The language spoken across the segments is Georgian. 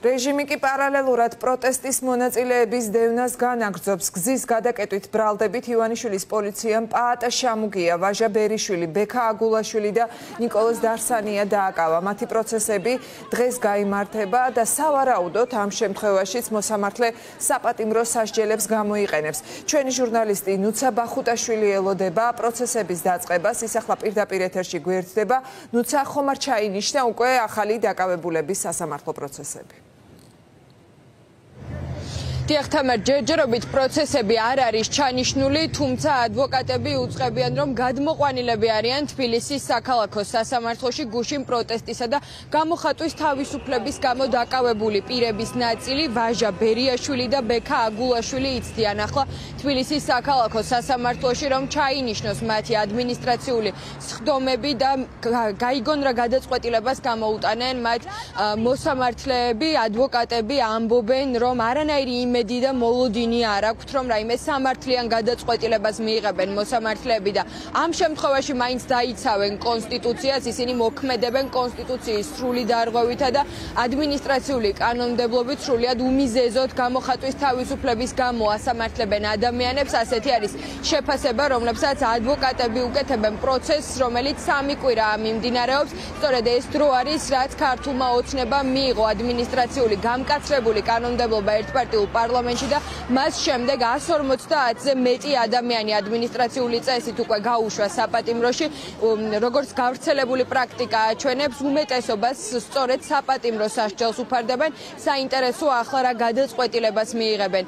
რეჟიმი კი პარალელურად პროტესტის მონაწილეების დევნას განაგრძობს. გზის გადაკეტვით ბრალდებით ივანიშვილის პოლიციამ პაატა შამუგია, ვაჟა ბერიშვილი, ბექა აგულაშვილი და ნიკოლოზ დარსანია დააკავა. მათი პროცესები დღეს გაიმართება და სავარაუდოდ ამ შემთხვევაშიც მოსამართლე საპატიმრო სასჯელებს გამოიყენებს. ჩვენი ჟურნალისტი ნუცა ბახუტაშვილი ელოდება პროცესების დაწყებას, ის ახლა პირდაპირ ეთერში გვერდდება. ნუცა, ხომ არ ჩაინიშნა უკვე ახალი დაკავებულების სასამართლო პროცესები? დიახ, თამარ, ჯერჯერობით პროცესები არ არის ჩანიშნული, თუმცა ადვოკატები უწყებიან, რომ გადმოყვანილები არიან თბილისის საქალაქო სასამართლოში გუშინ პროტესტისა და გამოხატვის თავისუფლების გამო დაკავებული პირების ნაწილი, ვაჟა ბერიაშვილი და ბექა აგულაშვილი იცდიან ახლა თბილისის საქალაქო სასამართლოში, რომ ჩაინიშნოს მათი ადმინისტრაციული სხდომები და გაიგონ რა გადაწყვეტილებას გამოუტანენ მათ მოსამართლეები, ადვოკატები ამბობენ, რომ არანაირი იმედი და მოლოდინი არ აქვთ, რომ რაიმე სამართლიან გადაწყვეტილებას მიიღებენ მოსამართლეები და ამ შემთხვევაში მაინც დაიცავენ კონსტიტუციას, ისინი მოქმედებენ კონსტიტუციის სრული დარღვევითა და ადმინისტრაციული კანონმდებლობით სრულიად უმიზეზოდ გამოხატვის თავისუფლების გამო ასამართლებენ ადამიანებს. ასეთი არის შეფასება, რომლებსაც ადვოკატები უკეთებენ პროცესს, რომელიც 3 კვირაა მიმდინარეობს. სწორედ ეს დრო არის, რაც ქართულმა ოცნებამ მიიღო ადმინისტრაციული გამკაცრებული კანონმდებლობა ერთპარტიულ პარლამენტში და მას შემდეგ 150-ზე მეტი ადამიანი ადმინისტრაციული წესით უკვე გაუშვა საპატიმროში. როგორც გავრცელებული პრაქტიკა აჩვენებს, უმეტესობას სწორედ საპატიმრო სასჯელს უფარდებენ. საინტერესოა ახლა რა გადაწყვეტილებას მიიღებენ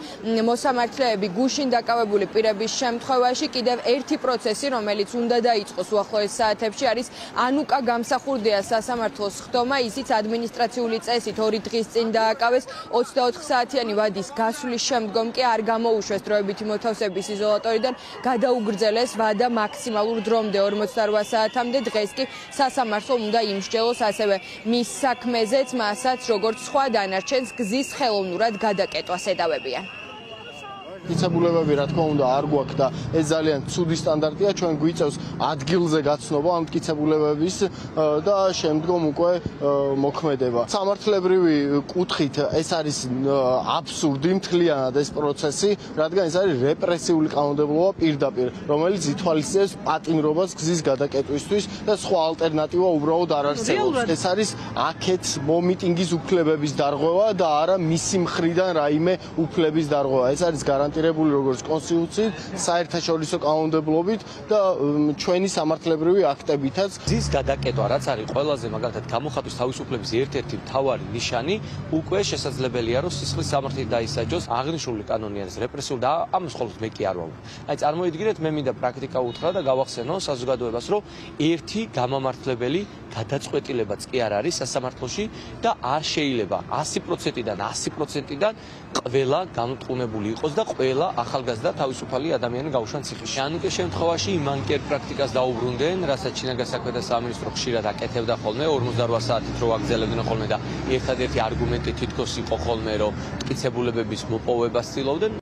მოსამართლეები გუშინ დაკავებული პირების შემთხვევაში. კიდევ ერთი პროცესი, რომელიც უნდა დაიწყოს უახლოეს საათებში, არის ანუკა გამსახურდიას სასამართლოს ხდომა. ისიც ადმინისტრაციული წესით 2 დღის წინ დააკავეს. 24 საათიანი ვადის გასვლის შემდგომ კი არ გამოუშვეს დროებითი მოთავსების იზოლატორიდან, გადაუგრძელეს ვადა მაქსიმალურ დრომდე 48 საათამდე. დღეს კი სასამართლომ უნდა იმსჯელოს ასევე მის საქმეზეც, მასაც როგორც სხვა დანარჩენს გზის ხელოვნურად გადაკეტვას ედავებიან. მტკიცებულებები რა თქმა უნდა არ გვაქვს და ეს ძალიან ცუდი სტანდარტია, ჩვენ გვიწევს ადგილზე გაცნობა ამ მტკიცებულებების და შემდგომ უკვე მოქმედება. სამართლებრივი კუთხით ეს არის აბსურდი მთლიანად ეს პროცესი, რადგან ეს არის რეპრესიული კანონმდებლობა პირდაპირ, რომელიც ითვალისწინებს პატიმრობას გზის გადაკეტვისთვის და სხვა ალტერნატივა უბრალოდ არ არსებობს. ეს არის აქეთ მომიტინგის უფლებების დარღვევა და არა მისი მხრიდან რაიმე უფლების დარღვევა. ეს არის გარანტირებული როგორც კონსტიტუციით, საერთაშორისო კანონმდებლობით და ჩვენი სამართლებრივი აქტებითაც. გზის გადაკეტვა, რაც არის ყველაზე მაგალითად გამოხატვის თავისუფლების ერთ-ერთი მთავარი ნიშანი, უკვე შესაძლებელია, რომ სისხლის სამართლით დაისაჯოს. აღნიშნული კანონი არის რეპრესიული და ამას მხოლოდ მე კი არ ვამბობ. აი წარმოიდგინეთ, მე მინდა პრაქტიკა უთხრა და გავახსენო საზოგადოებას, რომ ერთი გამამართლებელი გადაწყვეტილებაც კი არ არის სასამართლოში და არ შეიძლება 100%-დან ყველა განუწყუნებული იყოს და ყველა ახალგაზრდა თავისუფალი ადამიანი გაუშვან ციხეში. ანუკის შემთხვევაში იმანკერ პრაქტიკას დაუბრუნდნენ, რასაც შინაგან საქმეთა სამინისტრო ხშირად აკეთებდა ხოლმე, 48 საათით რო აგზელებდნენ ხოლმე და ერთადერთი არგუმენტი თითქოს იყო ხოლმე, რომ მტკიცებულებების მოპოვებას ცდილობდნენ.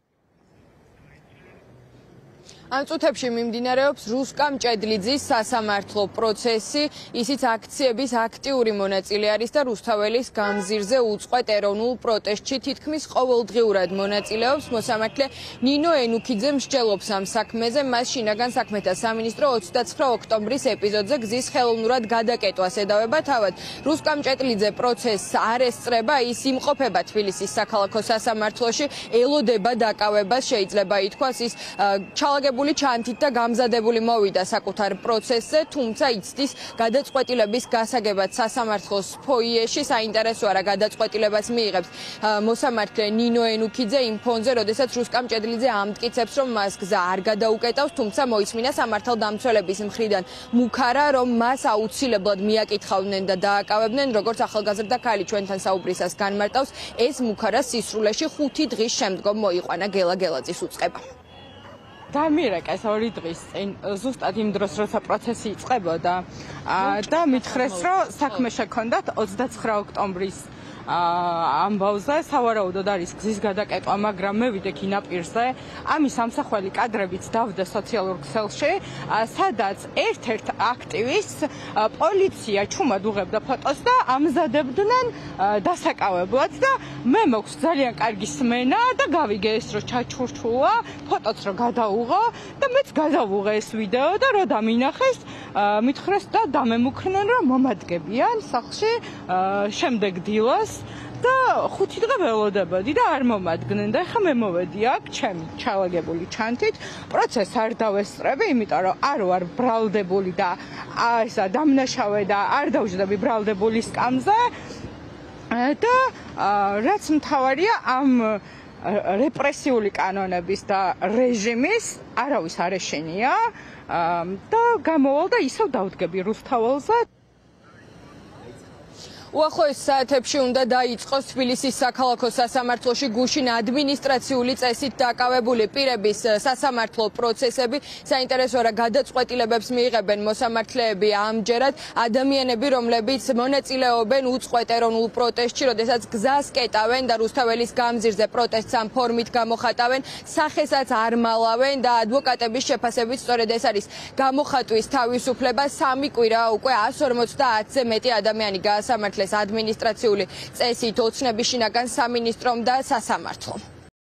ამ წუთებში მიმდინარეობს რუსკამ ჭედლიძის სასამართლო პროცესი, ისიც აქციების აქტიური მონაწილე არის და რუსთაველის გამზირზე უწყვეტ ეროვნულ პროტესტში თითქმის ყოველდღიურად მონაწილეობს. მოსამართლე ნინო ენუქიძე მსჯელობს ამ საქმეზე, მას შინაგან საქმეთა სამინისტრო 29 ოქტომბრის ეპიზოდზე გზის ხელოვნურად გადაკეტვას ედავება. თავად რუსკამ ჭედლიძე პროცესს არ ესწრება, ის იმყოფება თბილისის საქალაქო სასამართლოში, ელოდება დაკავებას, შეიძლება ითქვას, ის ჩალაგებული ჩანთით და გამზადებული მოვიდა საკუთარ პროცესზე, თუმცა იცდის გადაწყვეტილების გასაგებად სასამართლოს ფოიეში. საინტერესოა რა გადაწყვეტილებას მიიღებს მოსამართლე ნინო ენუქიძე იმ ფონზე, როდესაც რუსკამ ჭედლიძე ამტკიცებს, რომ მას გზა არ გადაუკეტავს, თუმცა მოისმინა სამართალდამცველების მხრიდან მუქარა, რომ მას აუცილებლად მიაკითხავდნენ და დააკავებდნენ, როგორც ახალგაზრდა ქალი ჩვენთან საუბრისას განმარტავს. ეს მუქარა სისრულეში 5 დღის შემდგომ მოიყვანა გელა გელაძის უწყება. დამირეკეს 2 დღის წინ ზუსტად იმ დროს, როცა პროცესი იწყებოდა და მითხრეს, რომ საქმე შექონდათ 29 ოქტომბრის ამბავზე, სავარაუდოდ არის გზის გადაკეტვა, მაგრამ მე ვიდექ ინაპირზე, ამის ამსახველი კადრებიც დავდა სოციალურ ქსელში, სადაც ერთ-ერთ აქტივისტს პოლიცია ჩუმად უღებდა ფოტოს და ამზადებდნენ დასაკავებლად და მე მაქვს ძალიან კარგი სმენა და გავიგე ეს რომ ჩაჩურჩულა, ფოტოც რომ გადაუღო და მეც გადავუღე ეს ვიდეო და რო დამინახეს, მითხრეს და დამემუქრნენ რომ მომადგებიან სახლში შემდეგ დილას და 5 დღე ველოდებოდი და არ მომადგნენ და ეხლა მე მოვედი აქ ჩემი ჩალაგებული ჩანთით, პროცესს არ დავესწრები, იმიტომ რომ არ ვარ ბრალდებული და ესა დამნაშავე და არ დავждები ბრალდებული სკამზე და რაც მთავარია ამ რეპრესიული კანონების და რეჟიმის არავის არ ეშენია და გამოვალ და ისევ დავდგები რუსთაველზე. უახლოეს საათებში უნდა დაიწყოს თბილისის საქალაქო სასამართლოში გუშინ ადმინისტრაციული წესით დაკავებული პირების სასამართლო პროცესები. საინტერესოა რა გადაწყვეტილებებს მიიღებენ მოსამართლეები ამჯერად ადამიანები, რომლებიც მონაწილეობენ უწყვეტ ეროვნულ პროტესტში, როდესაც გზას კეტავენ და რუსთაველის გამზირზე პროტესტს ამ ფორმით გამოხატავენ, სახესაც არ მალავენ და ადვოკატების შეფასებით სწორედ ეს არის გამოხატვის თავისუფლება. 3 კვირა უკვე 150-ზე მეტი ადამიანი გაასამართლეს ადმინისტრაციული წესით ოცნების შინაგან სამინისტრომ და სასამართლომ.